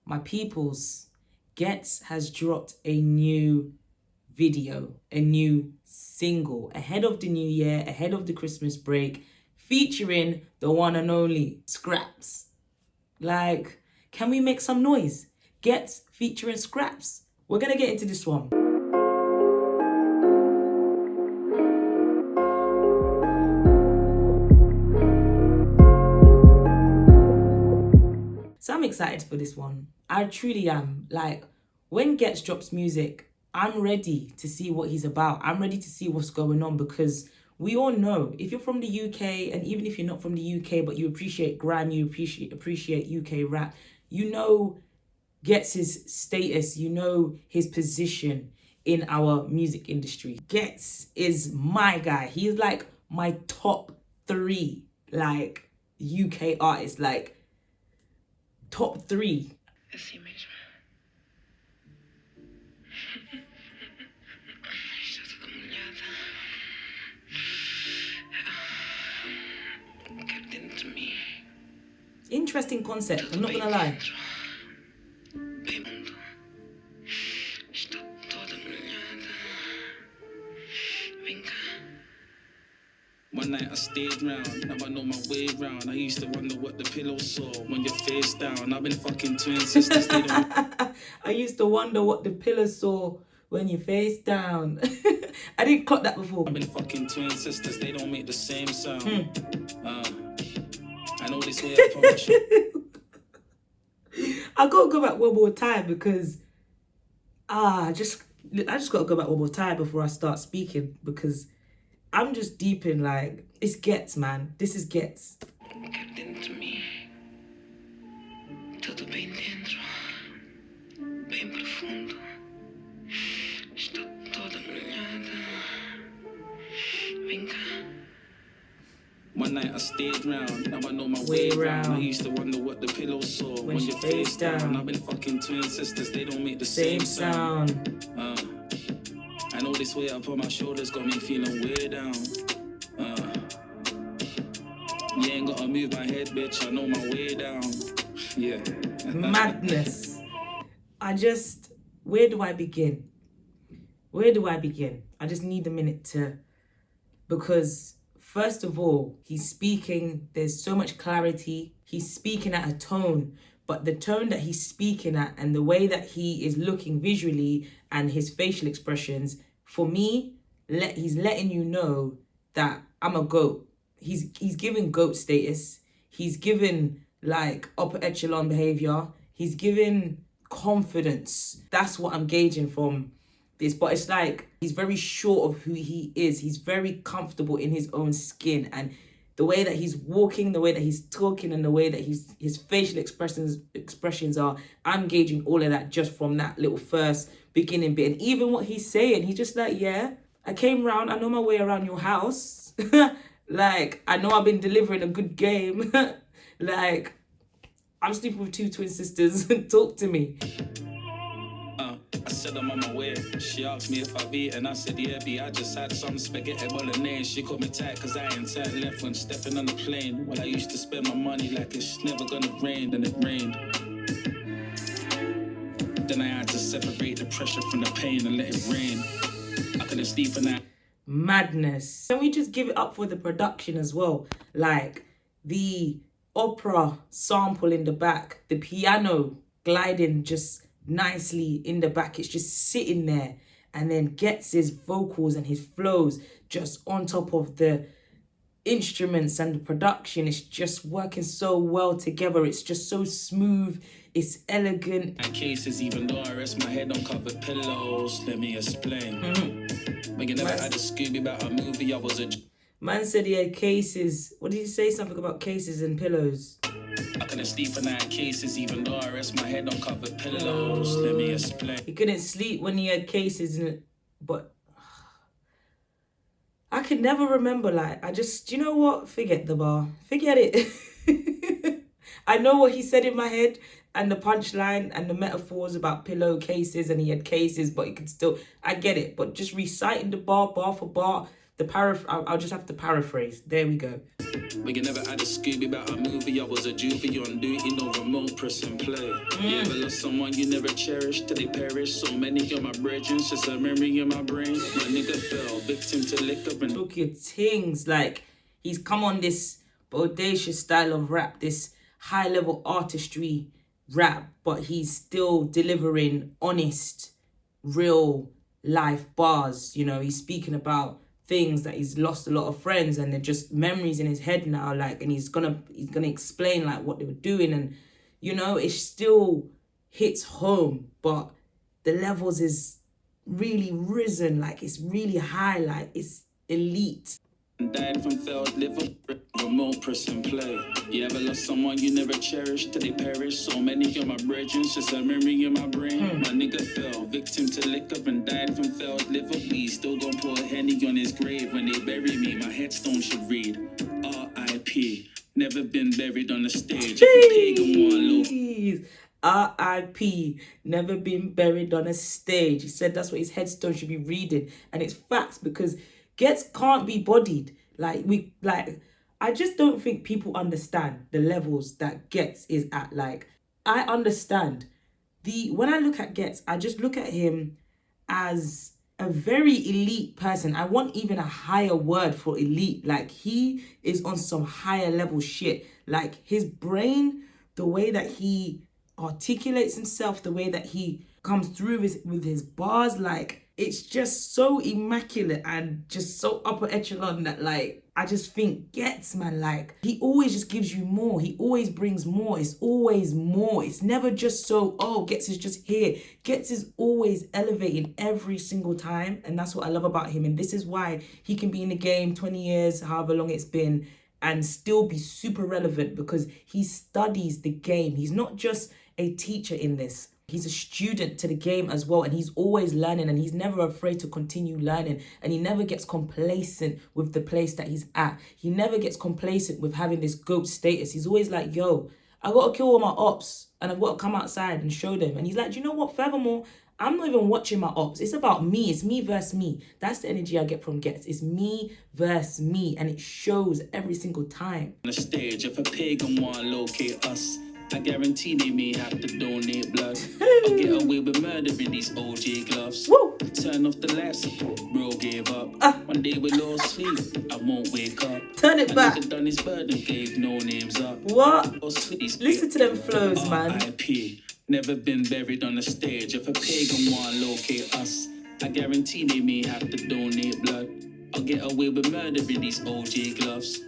My peoples, Ghetts has dropped a new video, a new single ahead of the new year, ahead of the Christmas break, featuring the one and only Skrapz. Like, can we make some noise? Ghetts featuring Skrapz. We're gonna get into this one. So I'm excited for this one. I truly am. Like, when Ghetts drops music, I'm ready to see what he's about. I'm ready to see what's going on, because we all know, if you're from the UK, and even if you're not from the UK, but you appreciate grime, you appreciate UK rap, you know Ghetts' status, you know his position in our music industry. Ghetts is my guy. He's like my top 3, like, UK artists, like top 3. Assim mesmo. Está toda molhada. Quero dentro de mim. Interesting concept, I'm not gonna lie. Bem mundo. Está toda molhada. Vem cá. One night I stayed round, now I know my way round. I used to wonder what the pillow saw when you're face down. I've been fucking twin sisters, they don't. I used to wonder what the pillow saw when you face down. I didn't clock that before. I've been fucking twin sisters, they don't make the same sound. I know this way I promise you. I gotta go back one more time because I just gotta go back one more time before I start speaking, because I'm just deep in, like, it's Ghetts, man. This is Ghetts. Quero dentro de mim. Tudo bem dentro. Bem profundo. Está toda molhada. Vem cá. One night I stayed round, now I know my way round. I used to wonder what the pillow saw when you're face down. I've been fucking twin sisters, they don't make the same sound. I know this weight up on my shoulders got me feeling way down. You ain't gotta move my head, bitch, I know my way down. Yeah. Madness. Where do I begin? Where do I begin? I just need a minute to, because first of all, he's speaking, there's so much clarity. He's speaking at a tone, but the tone that he's speaking at and the way that he is looking visually and his facial expressions, for me, he's letting you know that I'm a GOAT. He's giving GOAT status. He's given, like, upper echelon behavior. He's given confidence. That's what I'm gauging from this. But it's like, he's very sure of who he is. He's very comfortable in his own skin. And the way that he's walking, the way that he's talking, and the way that his facial expressions are, I'm gauging all of that just from that little first beginning bit. And even what he's saying, he's just like, yeah, I came round, I know my way around your house. Like, I know I've been delivering a good game. Like, I'm sleeping with 2 twin sisters. Talk to me. I said I'm on my way. She asked me if I've eaten. I said, yeah, B, I just had some spaghetti bolognese. She caught me tight because I ain't turn left when stepping on the plane. Well, I used to spend my money like it's never gonna rain, and it rained. Then I had to separate the pressure from the pain and let it rain. I couldn't sleep for that. Madness. Can we just give it up for the production as well? Like, the opera sample in the back, the piano gliding just nicely in the back, it's just sitting there, and then gets his vocals and his flows just on top of the instruments and the production. It's just working so well together. It's just so smooth, it's elegant. My cases, even though I rest my head on covered pillows, let me explain. When you never had a Scooby about a movie, I was a... Man said he had cases. What did he say? Something about cases and pillows. I couldn't sleep when I had cases, even though I rest my head on covered pillows. Let me explain. He couldn't sleep when he had cases, but I could never remember. Like, you know what? Forget the bar. Forget it. I know what he said in my head, and the punchline and the metaphors about pillowcases, and he had cases, but he could still, I get it. But just reciting the bar for bar I'll just have to paraphrase. There we go. But you never had a Scooby about a movie. I was a juvie on duty, no remote press and play. You ever lost someone you never cherished till they perish? So many of my brethren, just a memory in my brain. My nigga fell victim to liquor and Look at things like he's come on this bodacious style of rap, this high level artistry rap, but he's still delivering honest, real life bars. You know, he's speaking about things that he's lost a lot of friends and they're just memories in his head now, like, and he's gonna explain like what they were doing, and you know, it still hits home, but the levels is really risen, like it's really high, like it's elite. died from failed liver, remote press and play. You ever lost someone you never cherished till they perish? So many of my brethren, just a memory in my brain. My nigga fell victim to liquor and died from failed liver. We still gon' pour a Henny on his grave when they bury me. My headstone should read R.I.P. Never been buried on the stage. Jeez. R.I.P. Never been buried on a stage. He said that's what his headstone should be reading, and it's facts because Ghetts can't be bodied. I just don't think people understand the levels that Ghetts is at. Like, I understand when I look at Ghetts, I just look at him as a very elite person. I want even a higher word for elite. Like, he is on some higher level shit. Like, his brain, the way that he articulates himself, the way that he comes through with his bars, like, it's just so immaculate and just so upper echelon that, like, I just think Ghetts, man, like, he always just gives you more. He always brings more. It's always more. It's never just so, oh, Ghetts is just here. Ghetts is always elevating every single time, and that's what I love about him. And this is why he can be in the game 20 years, however long it's been, and still be super relevant, because he studies the game. He's not just a teacher in this. He's a student to the game as well, and he's always learning, and he's never afraid to continue learning, and he never gets complacent with the place that he's at. He never gets complacent with having this GOAT status. He's always like, yo, I got to kill all my ops, and I've got to come outside and show them. And he's like, do you know what? Furthermore, I'm not even watching my ops. It's about me. It's me versus me. That's the energy I get from Ghetts. It's me versus me, and it shows every single time. On the stage, if a pagan want to locate us, I guarantee they may have to donate blood. I'll get away with murdering these OJ gloves. Woo! Turn off the light support, bro gave up. One day we'll all sleep, I won't wake up. Turn it back. Nigga done his burden, gave no names up. What? All sleep. Listen to them flows, man. R.I.P. Never been buried on the stage. If a pagan want to locate us, I guarantee they may have to donate blood. I'll get away with murdering these OJ gloves.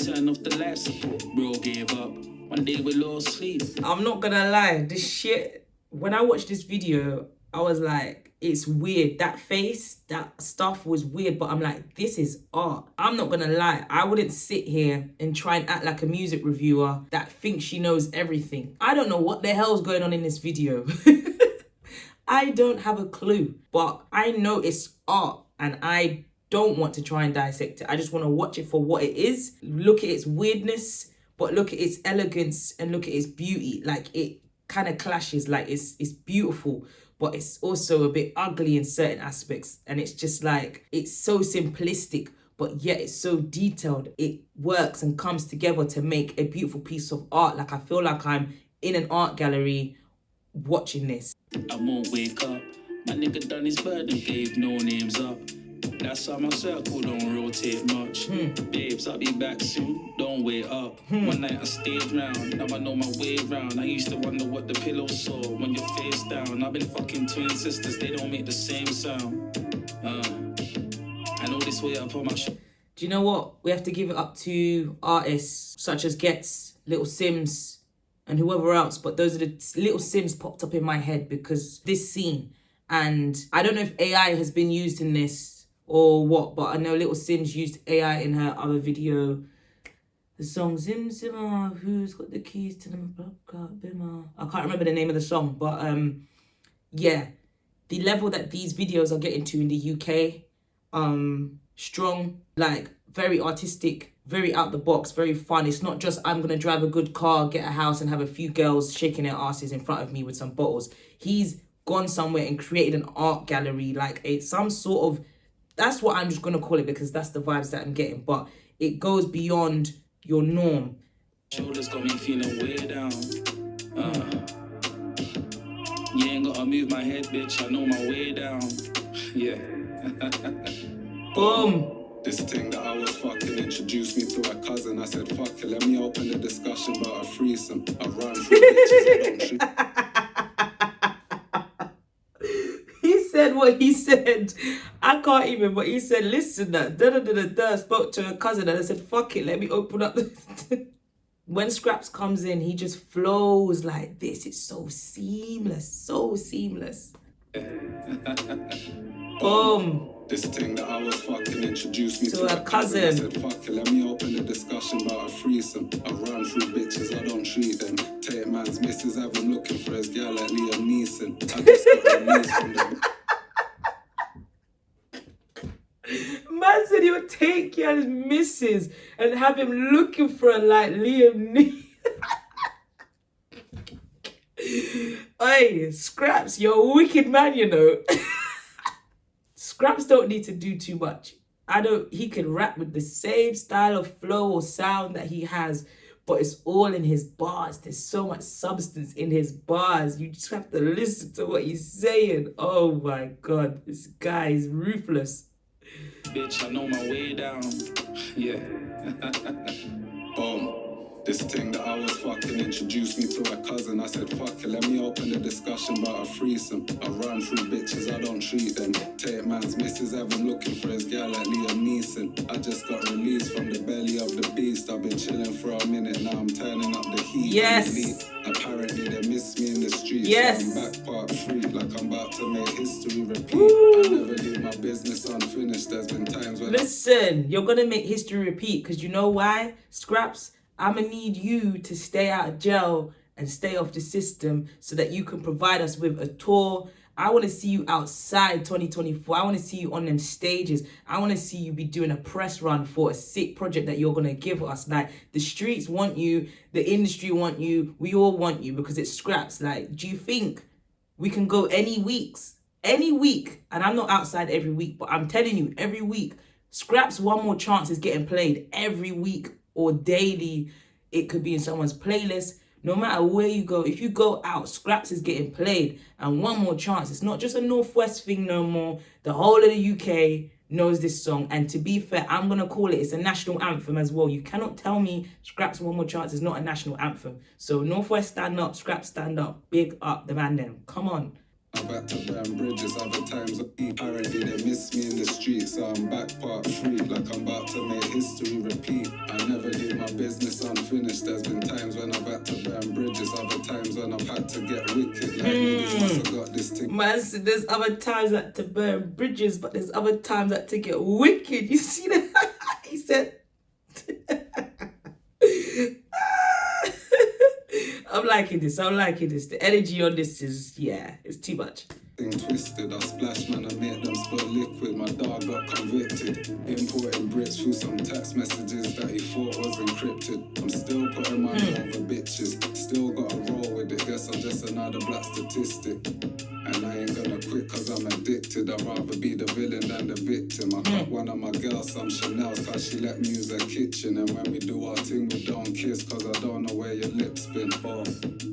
Turn off the light support, bro gave up. One day we'll all sleep. I'm not gonna lie, this shit, when I watched this video, I was like, it's weird. That face, that stuff was weird, but I'm like, this is art. I'm not gonna lie, I wouldn't sit here and try and act like a music reviewer that thinks she knows everything. I don't know what the hell's going on in this video. I don't have a clue, but I know it's art, and I don't want to try and dissect it. I just want to watch it for what it is, look at its weirdness, but look at its elegance and look at its beauty. Like, it kind of clashes. Like, it's beautiful, but it's also a bit ugly in certain aspects. And it's just like, it's so simplistic, but yet it's so detailed. It works and comes together to make a beautiful piece of art. Like, I feel like I'm in an art gallery watching this. I won't wake up. My nigga done his burden, gave no names up. That's why my circle don't rotate much. Babes, I'll be back soon, don't wait up. One night I stayed round, now I know my way round. I used to wonder what the pillow saw when you're face down. I've been fucking twin sisters, they don't make the same sound. I know this way up on my Do you know what? We have to give it up to artists such as Ghetts, Little Sims, and whoever else. But those are the Little Sims popped up in my head because this scene. And I don't know if AI has been used in this or what, but I know Little Sims used AI in her other video. The song Zim Zimmer, who's got the keys to the bimmer. I can't remember the name of the song, but yeah, the level that these videos are getting to in the UK, strong, like very artistic, very out the box, very fun. It's not just I'm gonna drive a good car, get a house, and have a few girls shaking their asses in front of me with some bottles. He's gone somewhere and created an art gallery, like some sort of That's what I'm just gonna call it because that's the vibes that I'm getting. But it goes beyond your norm. Shoulders got me feeling way down. You ain't gotta move my head, bitch. I know my way down. Yeah. Boom. This thing that I was fucking introduced me to her cousin. I said, fuck it, let me open the discussion about a threesome. I run through bitches, I don't shoot. He said what he said. I can't even, but he said, listen, that spoke to her cousin and I said, fuck it, let me open up the... When Skrapz comes in, he just flows like this. It's so seamless, so seamless. Boom. This thing that I was fucking introduced me To to her her cousin. I said, fuck it, let me open the discussion about a threesome. I run through bitches, I don't treat them. Take man's missus, have him looking for his gal like Liam Neeson. I just got released from them. Man said he'll take his missus and have him looking for her like Liam Neeson. Hey, Skrapz, you're a wicked man, you know. Skrapz don't need to do too much. He can rap with the same style of flow or sound that he has, but it's all in his bars. There's so much substance in his bars. You just have to listen to what he's saying. Oh my God, this guy is ruthless. Bitch, I know my way down. Yeah. Boom. This thing that I was fucking introduced me to her cousin. I said, fuck it, let me open the discussion about a threesome. I run through bitches, I don't treat them. Take man's missus, have him looking for his gal like Liam Neeson. I just got released from the belly of the beast. I've been chilling for a minute, now I'm turning up the heat. Yes. Apparently they miss me in the streets. Yes. So I'm back part 3, like I'm about to make history repeat. I never leave my business unfinished. There's been times when... Listen, you're going to make history repeat because you know why, Skrapz? I'm going to need you to stay out of jail and stay off the system so that you can provide us with a tour. I want to see you outside 2024. I want to see you on them stages. I want to see you be doing a press run for a sick project that you're going to give us. Like, the streets want you. The industry want you. We all want you because it's Skrapz. Like, do you think we can go any week? And I'm not outside every week, but I'm telling you, every week, Skrapz One More Chance is getting played every week or daily. It could be in someone's playlist. No matter where you go, if you go out, Skrapz is getting played. And One More Chance, it's not just a Northwest thing no more. The whole of the UK knows this song. And to be fair, I'm going to call it's a national anthem as well. You cannot tell me Skrapz One More Chance is not a national anthem. So Northwest stand up, Skrapz stand up, big up the man them. Come on. I'm back to burn bridges, other times apparently they miss me in the streets, so I'm back part 3, like I'm about to make history repeat. I never leave my business unfinished. There's been times when I've had to burn bridges, other times when I've had to get wicked. Like niggas must have got this thing. Man said there's other times that to burn bridges, but there's other times that to get wicked. You see that? He said... I'm liking this. The energy on this is, yeah, it's too much. Thing twisted, I splashed man, I made them spill liquid. My dog got convicted. Importing Brits through some text messages that he thought was encrypted. I'm still putting money over bitches. Still gotta roll with it. Guess I'm just another black statistic. And I ain't gonna quit cause I'm addicted. I'd rather be the villain than the victim. I cut one of my girls some Chanel's cause she let me use her kitchen. And when we do our thing, we don't kiss cause I don't know where your lips been. Oh,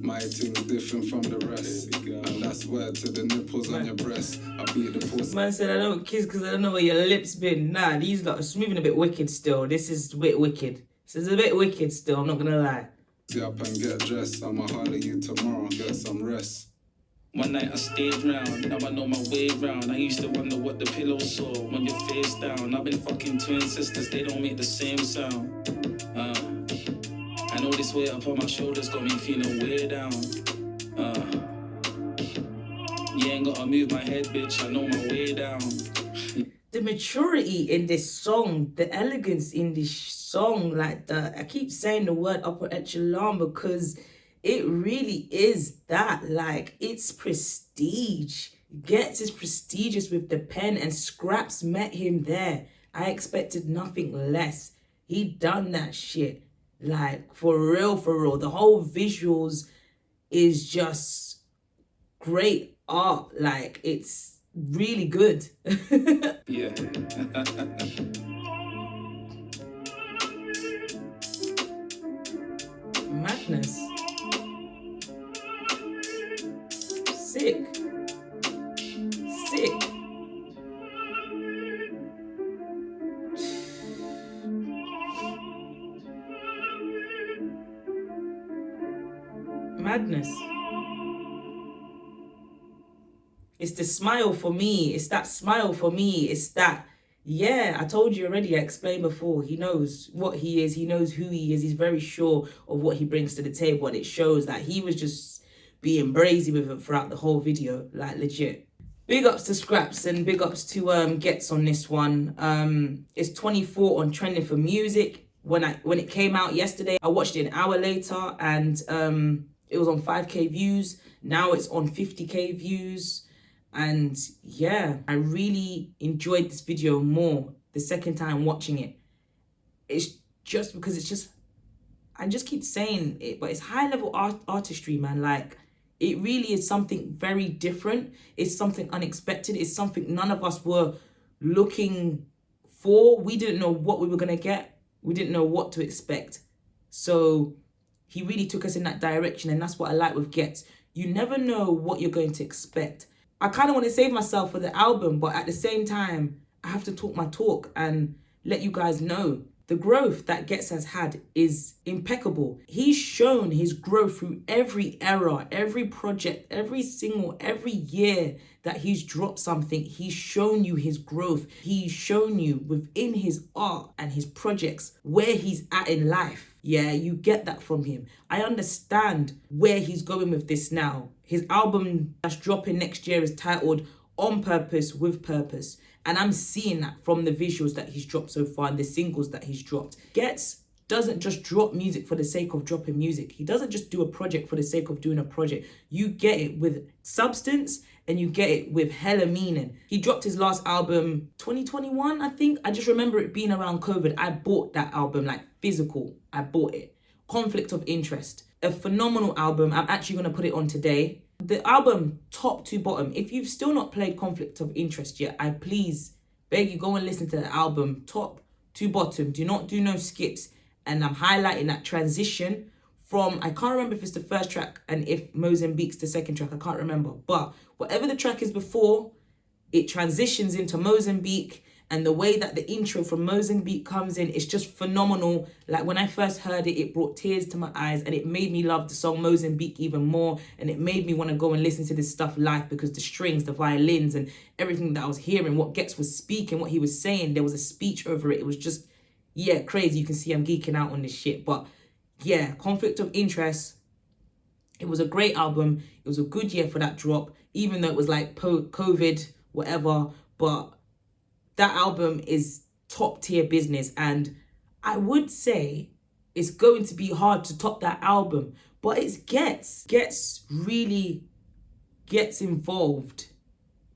my thing's different from the rest. And that's word to the nipples on your breast. I beat the pussy. Man said I don't kiss because I don't know where your lips been. Nah, these lot are moving a bit wicked still. This is a bit wicked. This is a bit wicked still, I'm not gonna lie. Up and get dressed. I'ma holler you tomorrow, get some rest. One night I stayed round, now I know my way round. I used to wonder what the pillow saw when you're face down. I've been fucking twin sisters, they don't make the same sound. I know this weight up on my shoulders got me feeling way down. You ain't gotta move my head, bitch, I know my way down. The maturity in this song, the elegance in this song, like I keep saying the word upper echelon because it really is that. Like, it's prestige. Ghetts is prestigious with the pen, and Skrapz met him there. I expected nothing less. He done that shit. Like, for real, for real. The whole visuals is just great art. Like, it's really good. Yeah. Madness. Sick. Sick. Madness. It's the smile for me. It's that smile for me. It's that, yeah, I told you already, I explained before. He knows what he is. He knows who he is. He's very sure of what he brings to the table. And it shows that he was just being brazy with it throughout the whole video. Like, legit. Big ups to Skrapz and big ups to Ghetts on this one. It's 24 on trending for music. When it came out yesterday, I watched it an hour later and it was on 5k views. Now it's on 50k views. And yeah, I really enjoyed this video more the second time watching it. It's just because it's just, I just keep saying it, but it's high level artistry, man. Like, it really is something very different. It's something unexpected. It's something none of us were looking for. We didn't know what we were going to get. We didn't know what to expect. So he really took us in that direction. And that's what I like with Ghetts. You never know what you're going to expect. I kind of want to save myself for the album, but at the same time, I have to talk my talk and let you guys know the growth that Ghetts has had is impeccable. He's shown his growth through every era, every project, every single, every year that he's dropped something. He's shown you his growth. He's shown you within his art and his projects where he's at in life. Yeah, you get that from him. I understand where he's going with this now. His album that's dropping next year is titled On Purpose with Purpose. And I'm seeing that from the visuals that he's dropped so far and the singles that he's dropped. Ghetts doesn't just drop music for the sake of dropping music. He doesn't just do a project for the sake of doing a project. You get it with substance and you get it with hella meaning. He dropped his last album 2021, I think. I just remember it being around COVID. I bought that album, like physical. I bought it. Conflict of Interest. A phenomenal album. I'm actually going to put it on today. The album, top to bottom. If you've still not played Conflict of Interest yet, I please beg you, go and listen to the album, top to bottom. Do not do no skips. And I'm highlighting that transition from, I can't remember if it's the first track and if Mozambique's the second track, I can't remember. But whatever the track is before, it transitions into Mozambique. And the way that the intro from Mozambique comes in, it's just phenomenal. Like, when I first heard it, it brought tears to my eyes and it made me love the song Mozambique even more. And it made me want to go and listen to this stuff live because the strings, the violins and everything that I was hearing, what Ghetts was speaking, what he was saying, there was a speech over it. It was just, yeah, crazy. You can see I'm geeking out on this shit. But yeah, Conflict of Interest, it was a great album. It was a good year for that drop, even though it was like COVID, whatever. But that album is top tier business, and I would say it's going to be hard to top that album, but it's Ghetts. Ghetts really gets involved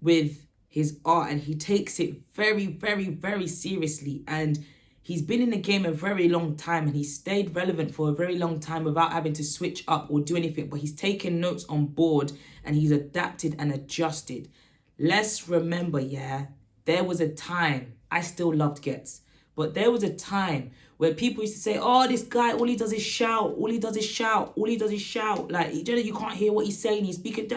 with his art and he takes it very, very, very seriously. And he's been in the game a very long time and he stayed relevant for a very long time without having to switch up or do anything, but he's taken notes on board and he's adapted and adjusted. Let's remember, yeah, there was a time, I still loved Ghetts, but there was a time where people used to say, oh, this guy, all he does is shout, all he does is shout, all he does is shout. Like, you can't hear what he's saying, he's speaking,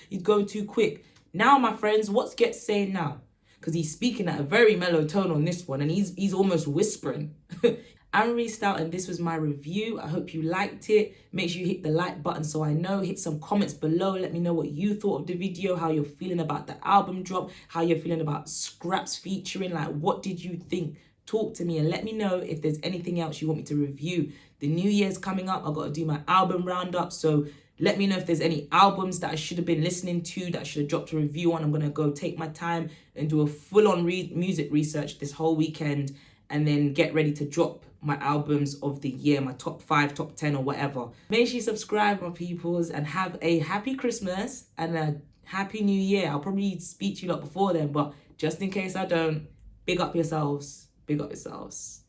he's going too quick. Now, my friends, what's Ghetts saying now? Because he's speaking at a very mellow tone on this one, and he's almost whispering. I'm RiStyle's, and this was my review. I hope you liked it. Make sure you hit the like button so I know. Hit some comments below. Let me know what you thought of the video, how you're feeling about the album drop, how you're feeling about Skrapz featuring. Like, what did you think? Talk to me and let me know if there's anything else you want me to review. The new year's coming up. I've got to do my album roundup. So let me know if there's any albums that I should have been listening to that I should have dropped a review on. I'm going to go take my time and do a full-on music research this whole weekend and then get ready to drop my albums of the year, my top 5, top 10 or whatever. Make sure you subscribe, my peoples, and have a happy Christmas and a happy new year. I'll probably speak to you lot before then, but just in case I don't, big up yourselves. Big up yourselves.